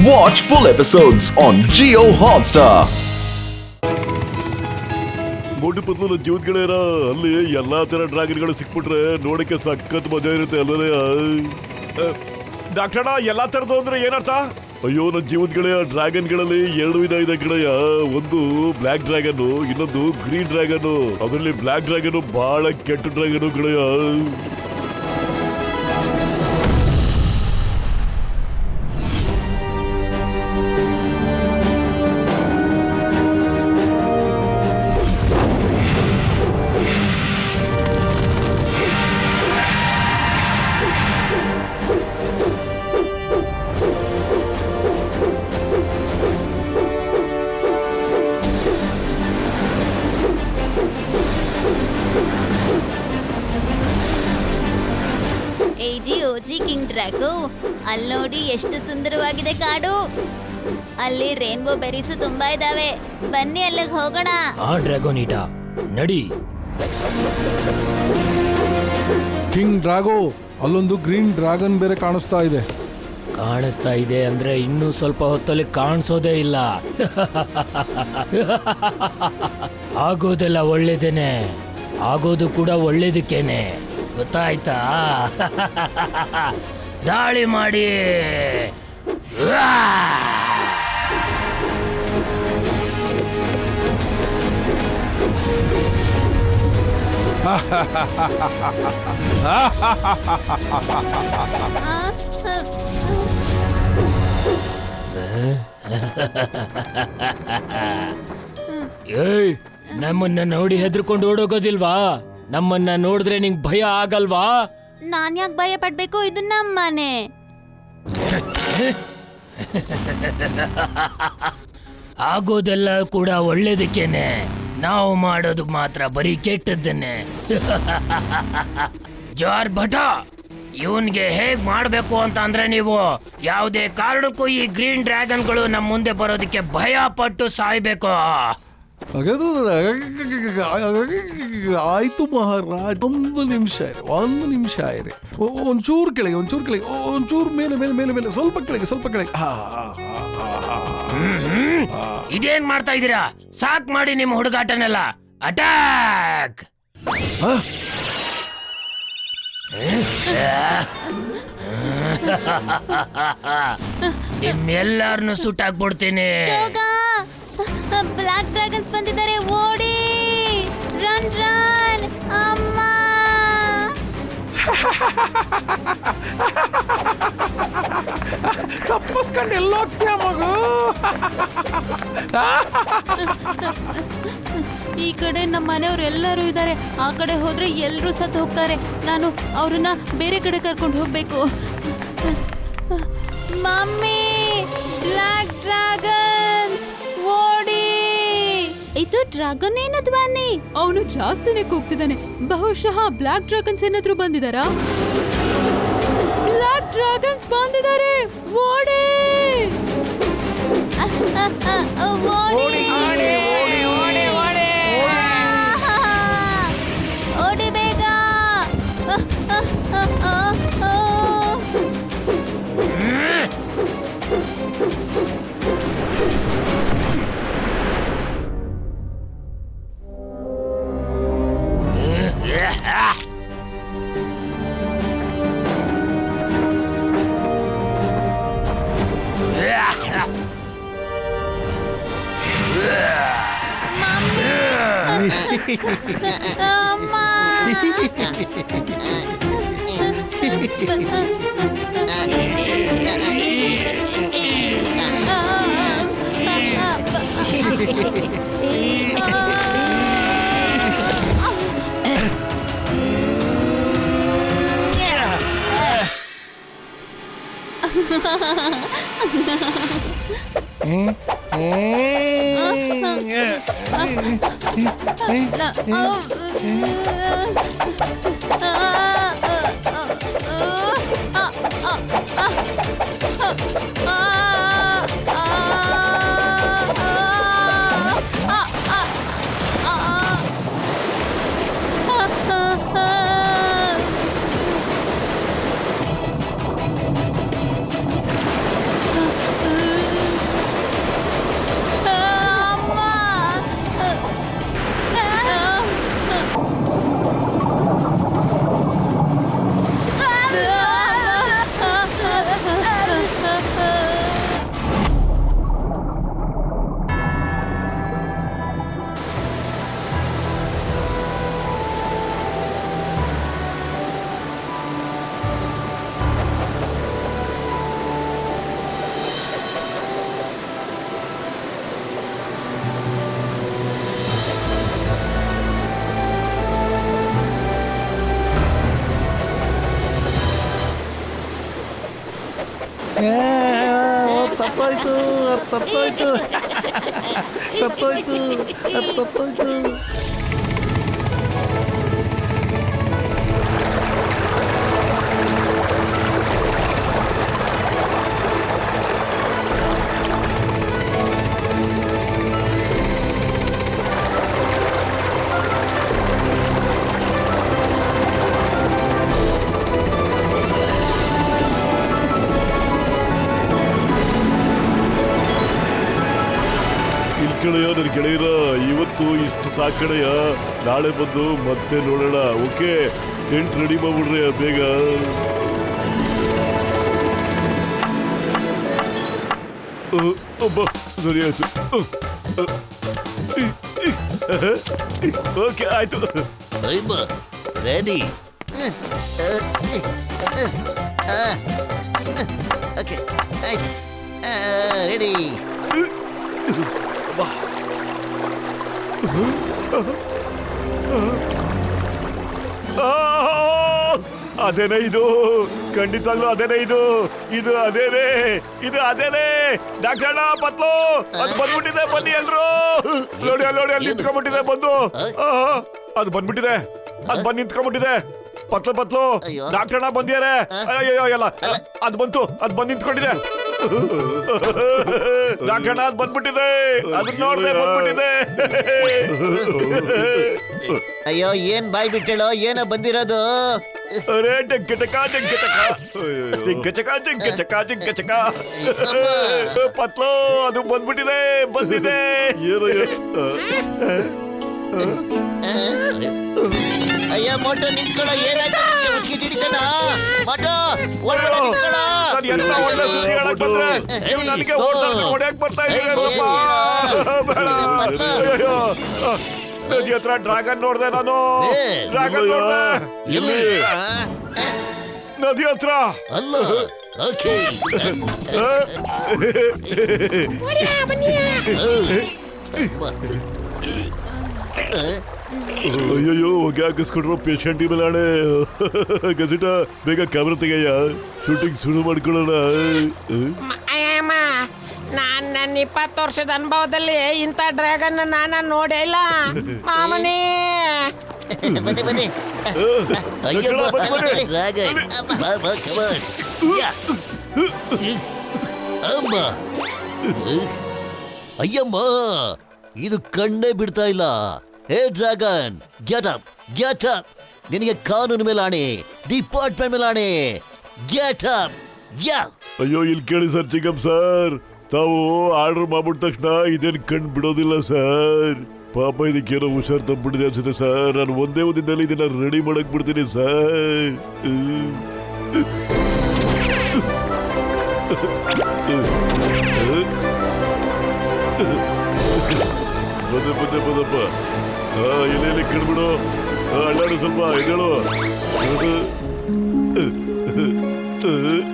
Watch full episodes on Jio Hotstar. ಮೋಟು ಪತ್ಲು ಜೀವದ ಗೆಳೆಯರ ಅಲ್ಲಿ ಎಲ್ಲಾ ತರ ಡ್ರ್ಯಾಗನ್ಗಳು ಸಿಕ್ಬಿಟ್ರೆ ನೋಡಕ್ಕೆ ಸಖತ್ ಮಜಾ ಇರುತ್ತೆ ಅಲ್ಲರೇ. ಡಾಕ್ಟರ್ ಎಲ್ಲಾ ತರದ್ದು ಅಂದ್ರೆ ಏನರ್ಥ? ಅಯ್ಯೋ ನನ್ನ ಜೀವದ ಗೆಳೆಯ, ಡ್ರ್ಯಾಗನ್ಗಳಲ್ಲಿ 2 ವಿಧ ಇದೆ ಗೆಳೆಯ. ಒಂದು ಬ್ಲ್ಯಾಕ್ ಡ್ರ್ಯಾಗನ್, ಇನ್ನೊಂದು ಗ್ರೀನ್ ಡ್ರ್ಯಾಗನ್. ಅದರಲ್ಲಿ ಬ್ಲ್ಯಾಕ್ ಡ್ರ್ಯಾಗನ್ ಬಹಳ ಕೆಟ್ಟ ಡ್ರ್ಯಾಗನ್ ಗೆಳೆಯ. ಓಜಿ ಕಿಂಗ್ ಡ್ರ್ಯಾಗೋ, ಅಲ್ಲಿ ನೋಡಿ ಎಷ್ಟು ಸುಂದರವಾಗಿದೆ ಕಾಡು. ಅಲ್ಲಿ ರೇನ್ಬೋ ಬೆರೀಸ್ ತುಂಬಾ ಇದಾವೆ. ಬನ್ನಿ ಅಲ್ಲಿಗೆ ಹೋಗೋಣ. ಆ ಡ್ರ್ಯಾಗೋನೀಟ ನಡಿ. ಕಿಂಗ್ ಡ್ರ್ಯಾಗೋ, ಅಲ್ಲೊಂದು ಗ್ರೀನ್ ಡ್ರ್ಯಾಗನ್ ಬೇರೆ ಕಾಣಿಸ್ತಾ ಇದೆ ಅಂದ್ರೆ ಇನ್ನೂ ಸ್ವಲ್ಪ ಹೊತ್ತಲ್ಲಿ ಕಾಣಿಸೋದೇ ಇಲ್ಲ. ಆಗೋದೆಲ್ಲ ಒಳ್ಳೇದೇನೆ, ಆಗೋದು ಕೂಡ ಒಳ್ಳೇದಕ್ಕೇನೆ, ಗೊತ್ತಾಯ್ತಾ? ದಾಳಿ ಮಾಡಿ. ಏಯ್, ನಮ್ಮನ್ನ ನೋಡಿ ಹೆದರ್ಕೊಂಡು ಓಡೋಗೋದಿಲ್ವಾ? ನಮ್ಮನ್ನ ನೋಡಿದ್ರೆ ನಿಂಗ್ ಭಯ ಆಗಲ್ವಾ? ನಾನ್ ಯಾಕೆ ಭಯ ಪಡ್ಬೇಕು? ಇದು ನಮ್ಮನೆ. ಆಗೋದೆಲ್ಲ ಕೂಡ ಒಳ್ಳೇದಕ್ಕೇನೆ, ನಾವು ಮಾಡೋದು ಮಾತ್ರ ಬರೀ ಕೆಟ್ಟದ್ದನ್ನೇ. ಜಾರ್ ಭಟ, ಇವನ್ಗೆ ಹೇಗ್ ಮಾಡ್ಬೇಕು ಅಂತ ಅಂದ್ರೆ ನೀವು ಯಾವುದೇ ಕಾರಣಕ್ಕೂ ಈ ಗ್ರೀನ್ ಡ್ರ್ಯಾಗನ್ಗಳು ನಮ್ಮ ಮುಂದೆ ಬರೋದಕ್ಕೆ ಭಯ ಪಟ್ಟು ಸಾಯ್ಬೇಕು. ಆಯ್ತು ಮಹಾರಾಜ್, ಒಂದು ನಿಮಿಷ ಇರಿ. ಒಂಚೂರು ಕೆಳಗೆ, ಒಂಚೂರು ಮೇಲೆ, ಸ್ವಲ್ಪ ಕೆಳಗೆ. ಇದೇನ್ ಮಾಡ್ತಾ ಇದ್ದೀರಾ? ಸಾಕ್ ಮಾಡಿ ನಿಮ್ಮ ಹುಡುಗಾಟನೆಲ್ಲ. ಅಟ್ಯಾಕ್! ನಿಮ್ಮೆಲ್ಲರನ್ನು ಸುಟ್ಟಾಕ್ಬಿಡ್ತೀನಿ. ಬ್ಲಾಕ್ ಡ್ರ್ಯಾಗನ್ಸ್ ಬಂದಿದ್ದಾರೆ, ಓಡಿ! ರನ್ ಅಮ್ಮ! ತಪ್ಪಿಸ್ಕೊಂಡು ಎಲ್ಲೋಗ್ತೀಯ ಮಗು? ಈ ಕಡೆ ನಮ್ಮ ಮನೆಯವ್ರು ಎಲ್ಲರೂ ಇದ್ದಾರೆ, ಆ ಕಡೆ ಹೋದ್ರೆ ಎಲ್ಲರೂ ಸತ್ತು ಹೋಗ್ತಾರೆ. ನಾನು ಅವ್ರನ್ನ ಬೇರೆ ಕಡೆ ಕರ್ಕೊಂಡು ಹೋಗ್ಬೇಕು. ಮಮ್ಮಿ, ಬ್ಲಾಕ್ ಡ್ರ್ಯಾಗನ್ಸ್, ಓಡಿ! ಇದು ಡ್ರ್ಯಾಗನ್ ಏನದು ಬನ್ನಿ? ಅವನು ಜಾಸ್ತಿನೇ ಕೂಗ್ತಿದ್ದಾನೆ. ಬಹುಶಃ ಬ್ಲಾಕ್ ಡ್ರ್ಯಾಗನ್ಸ್ ಏನಾದ್ರು ಬಂದಿದಾರಾ? ಬ್ಲಾಕ್ ಡ್ರ್ಯಾಗನ್ಸ್ ಬಂದಿದ್ದಾರೆ, ಓಡಿ! ಓಡಿ ಬೇಗ! ಅಮ್ಮ! ಸತ್ತೋಯ್ತು ಸತ್ತೋಯ್ತು ಸತ್ತೋಯ್ತು ಸತ್ತೋಯ್ತು. ಕಡೆಯ ನನ್ನ ಗೆಳೆಯರ ಇವತ್ತು ಇಷ್ಟು ಸಾಕಡೆಯ, ನಾಳೆ ಬಂದು ಮತ್ತೆ ನೋಡೋಣ. ಓಕೆ, ಟೆಂಟ್ ರೆಡಿ ಮಾಡ್ಬಿಡ್ರಿ ಬೇಗ. ಸರಿ ಆಯ್ತು. ಓಕೆ ಆಯ್ತು. ರೆಡಿ. ಓಕೆ ಆಯ್ತು, ರೆಡಿ. ಅದೇನೇ ಇದು, ಖಂಡಿತವಾಗ್ಲೂ ಅದೇನೇ ಇದು. ಇದು ಅದೇನೇ, ಇದು ಅದೇನೇ. ಡಾಕ್ಟರ್ ಪತ್ಲು ಅದು ಬಂದ್ಬಿಟ್ಟಿದೆ, ಬನ್ನಿ ಎಲ್ರು. ನೋಡಿ ನೋಡಿ ಅಲ್ಲಿ ನಿಂತ್ಕೊಂಡ್ಬಿಟ್ಟಿದೆ ಬಂದು. ಅದು ಬಂದ್ಬಿಟ್ಟಿದೆ, ಅದು ಬಂದು ನಿಂತ್ಕೊಂಡ್ಬಿಟ್ಟಿದೆ. ಪತ್ಲು ಪತ್ಲು ಡಾಕ್ಟರ್ ಬಂದಿದ್ದಾರೆ. ಅಯ್ಯೋ ಎಲ್ಲ ಅದು ಬಂತು, ಅದು ಬಂದು ನಿಂತ್ಕೊಂಡಿದೆ. ಡಾಕ್ಟರ್ ಅದು ಬಂದ್ಬಿಟ್ಟಿದೆ, ಅದನ್ನ ನೋಡ್ದೆ ಬಂದ್ಬಿಟ್ಟಿದೆ. ಅಯ್ಯೋ ಏನ್ ಬಾಯ್ ಬಿಟ್ಟೇಳೋ, ಏನೋ ಬಂದಿರೋದು. ಅರೆ ಜಿಂಕ ಚಕ ಪತ್ಲು ಅದು ಬಂದ್ಬಿಟ್ಟಿದೆ, ಬಂದಿದೆ. ಏನು ಅಯ್ಯ ಮೋಟೋ ನಿಂತ್ಕೊಳ್ಳೋ, ಏನಾಯ್ತು ಉಚ್ಕಿ ಹಿಡಿತಾನ ಮೋಟೋ, ಒಳ್ಳೆ ನಿಂತ್ಕೊಳ್ಳೋ. ಒಳ್ಳೆ ಸುದ್ದಿ ಹೇಳಕ್ ಬಂದ್ರೆ ನೀವು ನನಗೆ ಹೊಡ್ಯಾಕ್ ಬರ್ತಾ ಇದ್ದೀರಪ್ಪ. ನದಿ ಹತ್ರ ಡ್ರ್ಯಾಗನ್ ನೋಡ್ದೆ ನಾನು, ಡ್ರ್ಯಾಗನ್ ನೋಡ್ದೆ. ಎಲ್ಲಿ? ನದಿ ಹತ್ರ ಅಲ್ಲ. ಓಕೆ ಅಯ್ಯಯ್ಯೋ ಹೊಗೆ ಹಾಕಿಸ್ಕೊಂಡ್ರು ಪೇಷಂಟ್ ಮೇಲಾಣೆ. ಗಸಿಟ ಬೇಗ ಕ್ಯಾಮ್ರಾ ತೆಗೆಯ, ಶೂಟಿಂಗ್ ಶುರು ಮಾಡ್ಕೊಳ್ಳೋಣ. ನಾನ್ ನನ್ನ 20 ವರ್ಷದ ಅನುಭವದಲ್ಲಿ ಇಂಥ ಡ್ರ್ಯಾಗನ್ ನಾನ ನೋಡೇ ಇಲ್ಲ ಮಾಮನೇ. ಬನ್ನಿ ಬನ್ನಿ. ಡ್ರ್ಯಾಗನ್ ಅಮ್ಮ, ಅಯ್ಯಮ್ಮ ಇದು ಕಣ್ಣೇ ಬಿಡ್ತಾ ಇಲ್ಲ. Hey dragon, get up get up. ನಿನಗೆ ಕಾನೂನು ಮೇಲೆ ಆಣೆ, ಡಿಪಾರ್ಟ್ಮೆಂಟ್ ಮೇಲೆ ಆಣೆ. Get up. ಅಯ್ಯೋ ಇಲ್ಲಿ ಕೇಳಿ ಸರ್, ಚಿಕ್ಕಮ್ ಸರ್, ತಾವು ಆರ್ಡರ್ ಮಾಡ್ಬಿಟ್ಟ ತಕ್ಷಣ ಇದೇನು ಕಣ್ ಬಿಡೋದಿಲ್ಲ ಸರ್. ಪಾಪ ಇದಕ್ಕೇನೋ ಹುಷಾರ್ ತಪ್ಪಿಬಿಟ್ಟಿದೆ ಅನ್ಸುತ್ತೆ ಸರ್. ನಾನು ಒಂದೇ ದಿನದಲ್ಲಿ ಇದನ್ನ ರೆಡಿ ಮಾಡಕ್ ಬಿಡ್ತೀನಿ ಸರ್. ಬಂದಪ್ಪ ಎಲ್ಲಿ ಕಣ್ಬಿಡು, ಅಲ್ಲಾಡು ಸ್ವಲ್ಪ ಎದ್ದೇಳು.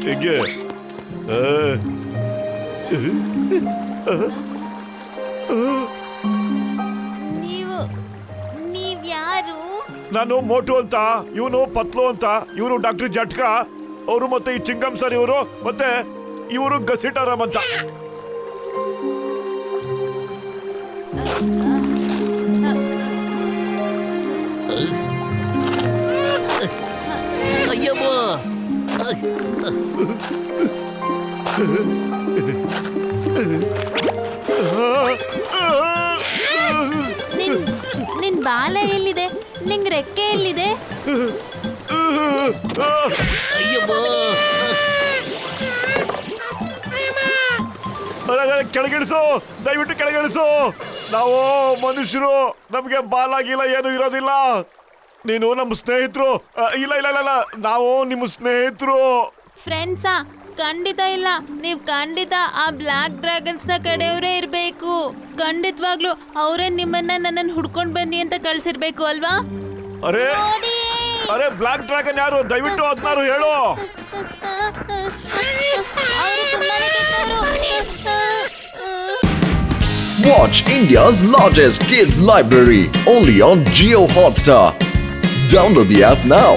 ಹೆಂಗೆ ನೀವ್ಯಾರು? ನಾನು ಮೋಟು ಅಂತ, ಇವನು ಪತ್ಲು ಅಂತ, ಇವರು ಡಾಕ್ಟರ್ ಜಟ್ಕಾ ಅವರು, ಮತ್ತೆ ಈ ಚಿಂಗಮ್ ಸರ್ ಇವರು, ಮತ್ತೆ ಇವರು ಗಸಿಟಾರಾಮ್ ಅಂತ. ಅಯ್ಯಮ್ಮ ನಿನ್ ಬಾಲ ಎಲ್ಲಿದೆ? ನಿಂಗ್ ರೆಕ್ಕೆ ಎಲ್ಲಿದೆ? ಅಯ್ಯಮ್ಮ ಕೆಳಗಿಳಿಸು, ದಯವಿಟ್ಟು ಕೆಳಗಿಳಿಸು. ನಾವು ಮನುಷ್ಯರು, ನಮ್ಗೆ ಬಾಲಾಗಿಲ್ಲ ಏನು ಇರೋದಿಲ್ಲ. ನೀನು ನಮ್ಮ ಸ್ನೇಹಿತರು. ಇಲ್ಲ ಇಲ್ಲ ಇಲ್ಲ, ನಾವು ನಿಮ್ಮ ಸ್ನೇಹಿತರು. ಫ್ರೆಂಡ್ಸಾ? ಖಂಡಿತ ಇಲ್ಲ. ನೀವ್ ಖಂಡಿತ ಆ ಬ್ಲಾಕ್ ಡ್ರ್ಯಾಗನ್ಸ್ ನ ಕಡೆಯವರೇ ಇರ್ಬೇಕು. ಖಂಡಿತವಾಗ್ಲು ಅವರೇ ನಿಮ್ಮನ್ನ ನನ್ನನ್ನು ಹುಡ್ಕೊಂಡ್ ಬನ್ನಿ ಅಂತ ಕಳ್ಸಿರ್ಬೇಕು ಅಲ್ವಾ? ಅರೆ ಅರೆ ಬ್ಲಾಕ್ ಡ್ರ್ಯಾಗನ್ ಯಾರು? ದಯವಿಟ್ಟು ಅದನ್ನಾರು ಹೇಳು. Watch India's largest kids library only on Jio Hotstar. Download the app now.